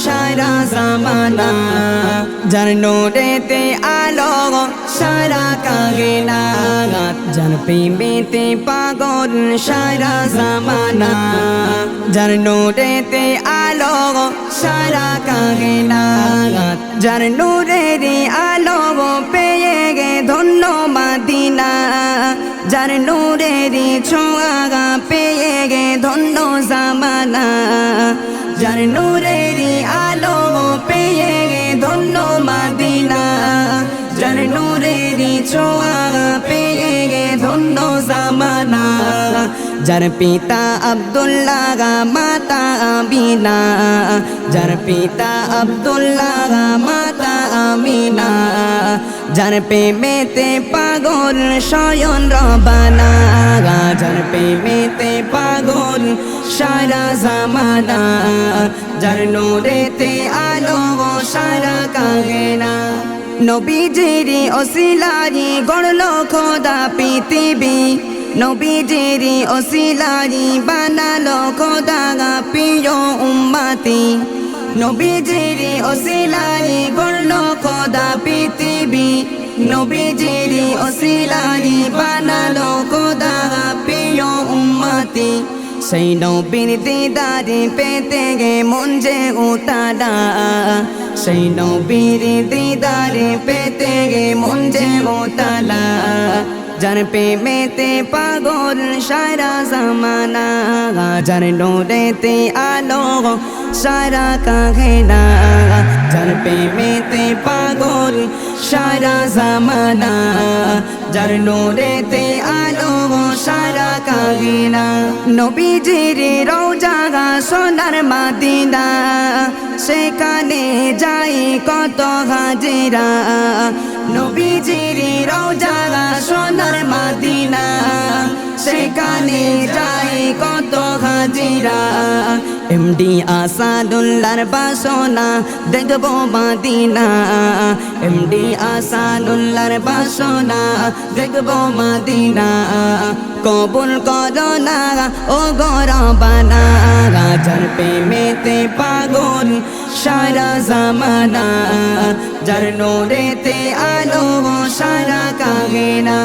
সারা জামানা যার নূরেতে আলো সারা কাগেনা যার প্রেমেতে পাগল সারা জামানা যার নূরেতে আলো সারা কাগেনা যার নূরেরই আলো পেয়ে গে ধন্য মদিনা যার নূরেরই ছোঁয়া পেয়ে গে ধন্য জামানা যার নূরেরই আলো পেয়ে গে ধন্য মদিনা যার নূরেরই ছোঁয়া পেয়ে গে ধন্য জামানা যার পিতা আব্দুল্লাহ মাতা আমিনা যার পিতা আব্দুল্লাহ মাতা আমিনা যার প্রেমেতে পাগল স্বয়ং রব্বানা যার প্রেমেতে পাগল সারা জামানা যার নূরেতে আলো সারা কাগেনা নবীজির ওসিলারি গড়লো খোদা পৃথিবী নবীজির ওসিলারি বানালো খোদা প্রিয় উম্মতি নবীজির ওসিলারি গড়লো খোদা পৃথিবী নবীজির ওসিলারি বানালো খোদা প্রিয় উম্মতি সেই নবীর দিদারে পেতে গে মন যে উতালা সেই নবীর দিদারে পেতে গে মন যে উতালা যার প্রেমেতে পাগল সারা জামানা যার নূরেতে আলো সারা কাগেনা যার প্রেমেতে পাগল সারা জামানা যার নূরেতে আলো সারা কাগেনা নবীজির রওজা সোনার মদিনা সেখানে যাই কত হাজিরা নবীজির রওজা সোনার মদিনা সেখানে যাই কত হাজিরা এমডি আসাদুল্লাহর বাসনা দেখবো মদিনা এমডি আসাদুল্লাহর বাসনা দেখবো মদিনা কবুল করো না ও গরবানা যার প্রেমেতে পাগল সারা জামানা যার নূরেতে আলো সারা কাগেনা।